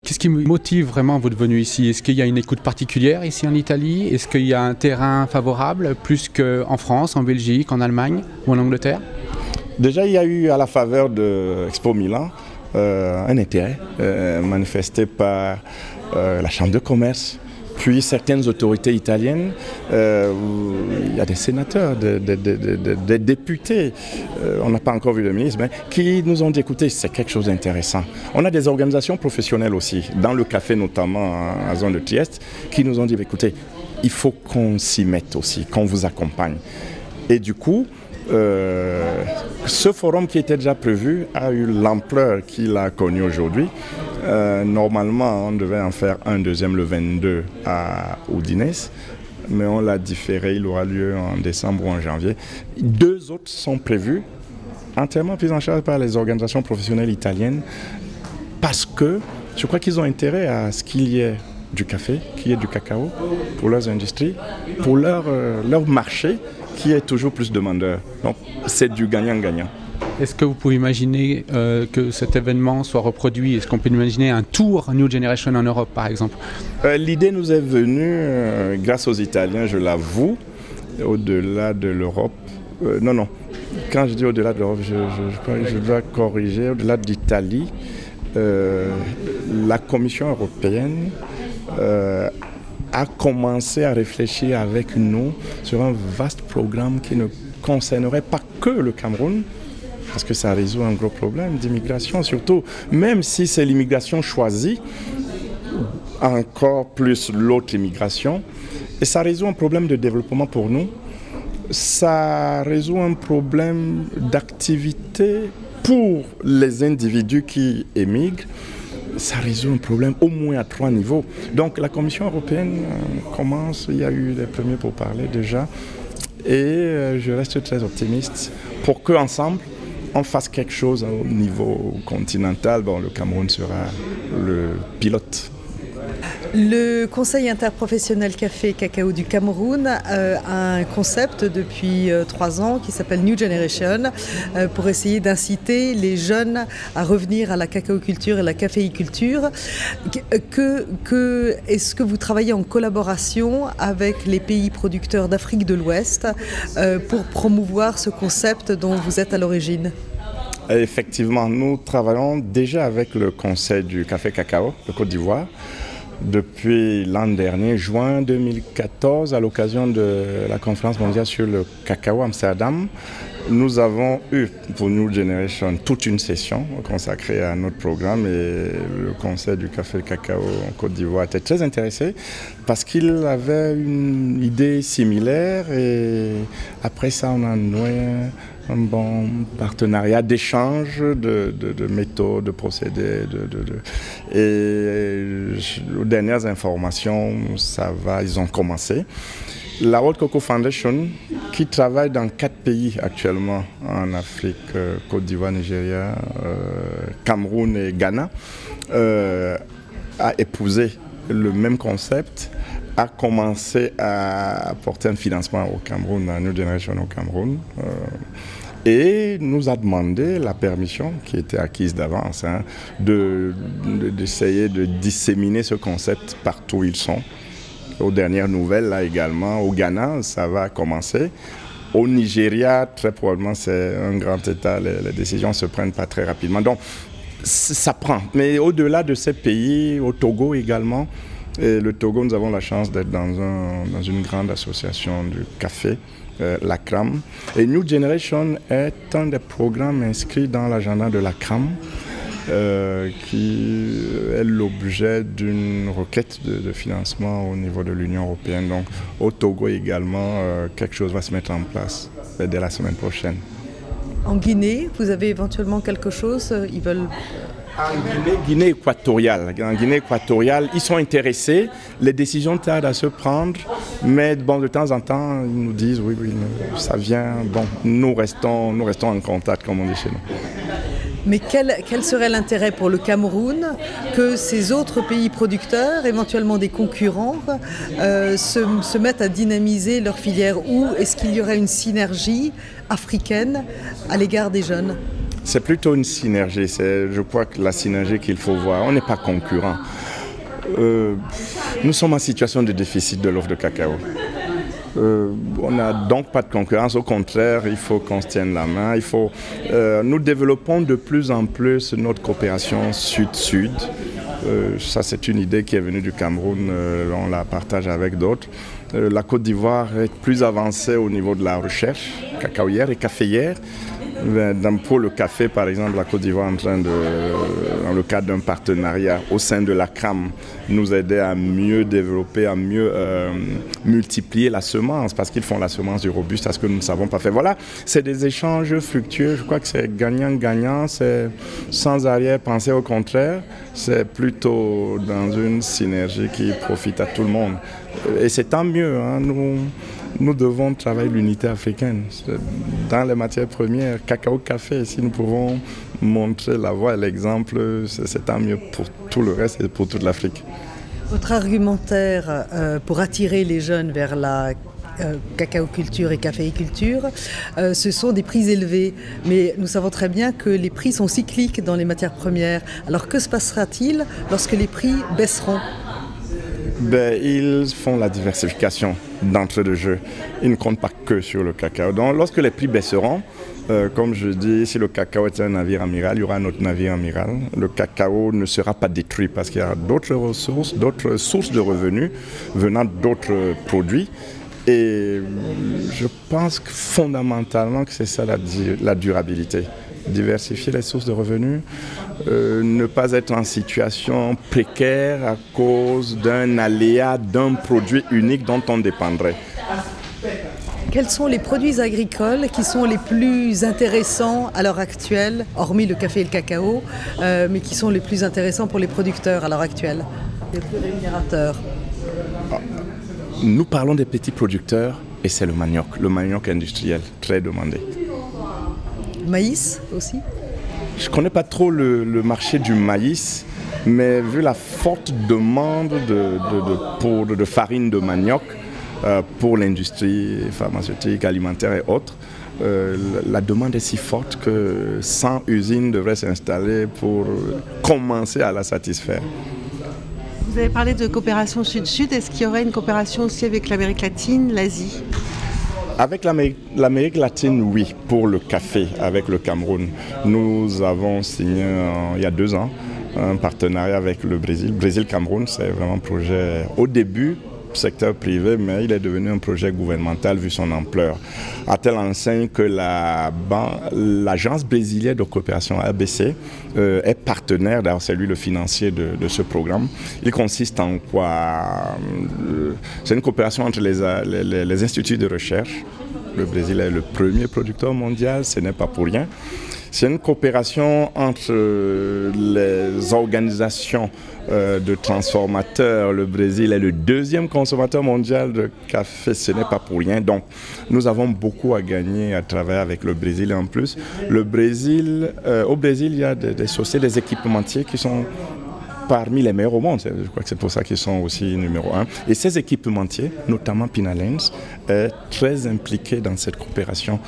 Qu'est-ce qui motive vraiment votre venue ici? Est-ce qu'il y a une écoute particulière ici en Italie? Est-ce qu'il y a un terrain favorable plus qu'en France, en Belgique, en Allemagne ou en Angleterre? Déjà, il y a eu à la faveur de Expo Milan un intérêt manifesté par la Chambre de commerce, puis certaines autorités italiennes. Il y a des sénateurs, des députés, on n'a pas encore vu le ministre, mais qui nous ont dit écoutez, c'est quelque chose d'intéressant. On a des organisations professionnelles aussi, dans le café notamment en zone de Trieste, qui nous ont dit écoutez, il faut qu'on s'y mette aussi, qu'on vous accompagne. Et du coup, ce forum qui était déjà prévu a eu l'ampleur qu'il a connue aujourd'hui. Normalement, on devait en faire un deuxième le 22 à Udinese, mais on l'a différé, il aura lieu en décembre ou en janvier. 2 autres sont prévus, entièrement pris en charge par les organisations professionnelles italiennes, parce que je crois qu'ils ont intérêt à ce qu'il y ait du café, qu'il y ait du cacao pour leurs industries, pour leur marché qui est toujours plus demandeur. Donc c'est du gagnant-gagnant. Est-ce que vous pouvez imaginer que cet événement soit reproduit? Est-ce qu'on peut imaginer un tour New Generation en Europe, par exemple? L'idée nous est venue grâce aux Italiens, je l'avoue, au-delà de l'Europe. Non, quand je dis au-delà de l'Europe, je dois corriger, au-delà d'Italie, la Commission européenne a commencé à réfléchir avec nous sur un vaste programme qui ne concernerait pas que le Cameroun, parce que ça résout un gros problème d'immigration, surtout, même si c'est l'immigration choisie, encore plus l'autre immigration, et ça résout un problème de développement pour nous, ça résout un problème d'activité pour les individus qui émigrent, ça résout un problème au moins à 3 niveaux. Donc la Commission européenne commence, il y a eu les premiers pourparlers déjà, et je reste très optimiste pour qu'ensemble, on fasse quelque chose au niveau continental. Bon, le Cameroun sera le pilote. Le Conseil interprofessionnel café et cacao du Cameroun a un concept depuis 3 ans qui s'appelle New Generation pour essayer d'inciter les jeunes à revenir à la cacaoculture et la caféiculture. Est-ce que vous travaillez en collaboration avec les pays producteurs d'Afrique de l'Ouest pour promouvoir ce concept dont vous êtes à l'origine? Effectivement, nous travaillons déjà avec le Conseil du café cacao de Côte d'Ivoire. Depuis l'an dernier, juin 2014, à l'occasion de la conférence mondiale sur le cacao à Amsterdam, nous avons eu pour New Generation toute une session consacrée à notre programme et le Conseil du café et cacao en Côte d'Ivoire était très intéressé parce qu'il avait une idée similaire et après ça on a noué un bon partenariat d'échange de méthodes, de procédés. Et aux dernières informations, ça va, ils ont commencé. La World Cocoa Foundation, qui travaille dans 4 pays actuellement en Afrique, Côte d'Ivoire, Nigeria, Cameroun et Ghana, a épousé le même concept, a commencé à apporter un financement au Cameroun, à New Generation au Cameroun, et nous a demandé la permission, qui était acquise d'avance, d'essayer de disséminer ce concept partout où ils sont. Aux dernières nouvelles, là également, au Ghana, ça va commencer. Au Nigeria, très probablement, c'est un grand État, les décisions ne se prennent pas très rapidement. Donc, ça prend. Mais au-delà de ces pays, au Togo également, et le Togo, nous avons la chance d'être dans une grande association du café, la CRAM. Et New Generation est un des programmes inscrits dans l'agenda de la CRAM, qui est l'objet d'une requête de financement au niveau de l'Union européenne. Donc au Togo également, quelque chose va se mettre en place dès la semaine prochaine. En Guinée, vous avez éventuellement quelque chose? Ils veulent... En Guinée équatoriale. En Guinée équatoriale, ils sont intéressés, les décisions tardent à se prendre, mais bon, de temps en temps, ils nous disent oui, ça vient, bon, nous restons en contact, comme on dit chez nous. Mais quel serait l'intérêt pour le Cameroun que ces autres pays producteurs, éventuellement des concurrents, se mettent à dynamiser leur filière? Ou est-ce qu'il y aurait une synergie africaine à l'égard des jeunes? C'est plutôt une synergie. Je crois que la synergie qu'il faut voir. On n'est pas concurrents. Nous sommes en situation de déficit de l'offre de cacao. On n'a donc pas de concurrence, au contraire, il faut qu'on se tienne la main. Nous développons de plus en plus notre coopération sud-sud. Ça, c'est une idée qui est venue du Cameroun, on la partage avec d'autres. La Côte d'Ivoire est plus avancée au niveau de la recherche cacaoyère et caféière. Pour le café, par exemple, la Côte d'Ivoire est en train dans le cadre d'un partenariat au sein de la CAM, nous aider à mieux développer, à mieux multiplier la semence, parce qu'ils font la semence du robuste, à ce que nous ne savons pas faire. Voilà, c'est des échanges fructueux. Je crois que c'est gagnant-gagnant, c'est sans arrière-pensée, au contraire. C'est plutôt dans une synergie qui profite à tout le monde. Et c'est tant mieux, hein. Nous devons travailler l'unité africaine dans les matières premières, cacao, café. Si nous pouvons montrer la voie et l'exemple, c'est tant mieux pour tout le reste et pour toute l'Afrique. Votre argumentaire pour attirer les jeunes vers la cacaoculture et caféiculture, ce sont des prix élevés. Mais nous savons très bien que les prix sont cycliques dans les matières premières. Alors que se passera-t-il lorsque les prix baisseront ? Ils font la diversification d'entrée de jeu. Ils ne comptent pas que sur le cacao. Donc lorsque les prix baisseront, comme je dis, si le cacao est un navire amiral, il y aura un autre navire amiral. Le cacao ne sera pas détruit parce qu'il y a d'autres ressources, d'autres sources de revenus venant d'autres produits. Et je pense que fondamentalement que c'est ça la durabilité. Diversifier les sources de revenus, ne pas être en situation précaire à cause d'un aléa, d'un produit unique dont on dépendrait. Quels sont les produits agricoles qui sont les plus intéressants à l'heure actuelle, hormis le café et le cacao, mais qui sont les plus intéressants pour les producteurs à l'heure actuelle, les plus rémunérateurs? Nous parlons des petits producteurs et c'est le manioc industriel, très demandé. Maïs aussi? Je ne connais pas trop le marché du maïs, mais vu la forte demande de farine de manioc pour l'industrie pharmaceutique, alimentaire et autres, la demande est si forte que 100 usines devraient s'installer pour commencer à la satisfaire. Vous avez parlé de coopération sud-sud. Est-ce qu'il y aurait une coopération aussi avec l'Amérique latine, l'Asie ? Avec l'Amérique latine, oui, pour le café, avec le Cameroun. Nous avons signé il y a 2 ans un partenariat avec le Brésil. Brésil-Cameroun, c'est vraiment un projet au début, secteur privé, mais il est devenu un projet gouvernemental vu son ampleur. À telle enseigne que l'agence brésilienne de coopération ABC est partenaire, d'ailleurs c'est lui le financier de ce programme. Il consiste en quoi? C'est une coopération entre les instituts de recherche. Le Brésil est le premier producteur mondial, ce n'est pas pour rien. C'est une coopération entre les organisations de transformateurs. Le Brésil est le 2e consommateur mondial de café, ce n'est pas pour rien. Donc, nous avons beaucoup à gagner à travailler avec le Brésil. Et en plus, au Brésil, il y a des sociétés, des équipementiers qui sont parmi les meilleurs au monde. Je crois que c'est pour ça qu'ils sont aussi numéro 1. Et ces équipementiers, notamment Pinalens, est très impliqué dans cette coopération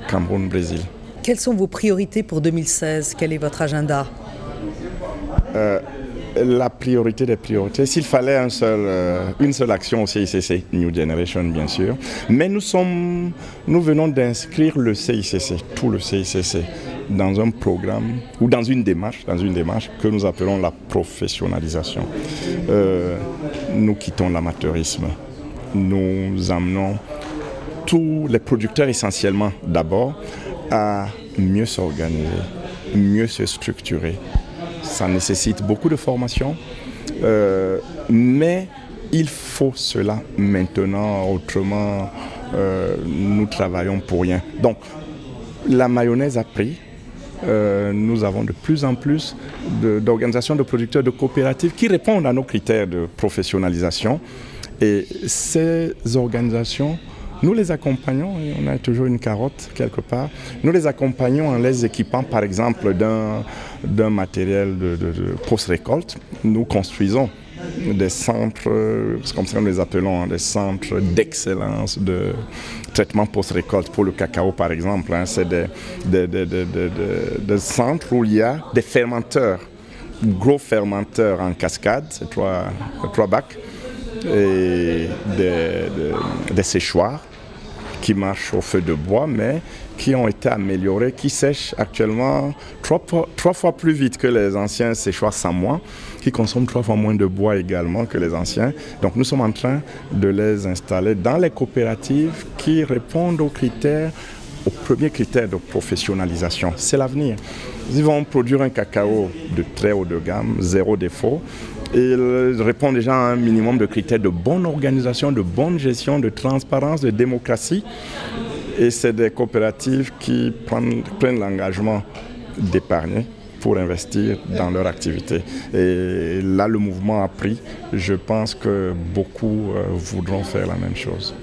Cameroun-Brésil. Quelles sont vos priorités pour 2016? Quel est votre agenda? La priorité des priorités, s'il fallait une seule action au CICC, New Generation bien sûr, mais nous venons d'inscrire le CICC, tout le CICC, dans un programme ou dans une démarche que nous appelons la professionnalisation. Nous quittons l'amateurisme, nous amenons tous les producteurs essentiellement d'abord à mieux s'organiser, mieux se structurer. Ça nécessite beaucoup de formation, mais il faut cela maintenant, autrement nous travaillons pour rien. Donc la mayonnaise a pris, nous avons de plus en plus d'organisations de producteurs, de coopératives qui répondent à nos critères de professionnalisation et ces organisations, nous les accompagnons, et on a toujours une carotte quelque part, nous les accompagnons en les équipant par exemple d'un matériel de post-récolte. Nous construisons des centres, comme ça nous les appelons, hein, des centres d'excellence de traitement post-récolte pour le cacao par exemple. Hein. C'est des centres où il y a des fermenteurs, gros fermenteurs en cascade, c'est trois bacs, et des séchoirs qui marchent au feu de bois, mais qui ont été améliorés, qui sèchent actuellement trois fois plus vite que les anciens séchoirs sans moi, qui consomment 3 fois moins de bois également que les anciens. Donc nous sommes en train de les installer dans les coopératives qui répondent aux premiers critères de professionnalisation. C'est l'avenir. Ils vont produire un cacao de très haut de gamme, 0 défaut. Et ils répondent déjà à un minimum de critères de bonne organisation, de bonne gestion, de transparence, de démocratie. Et c'est des coopératives qui prennent l'engagement d'épargner pour investir dans leur activité. Et là, le mouvement a pris. Je pense que beaucoup voudront faire la même chose.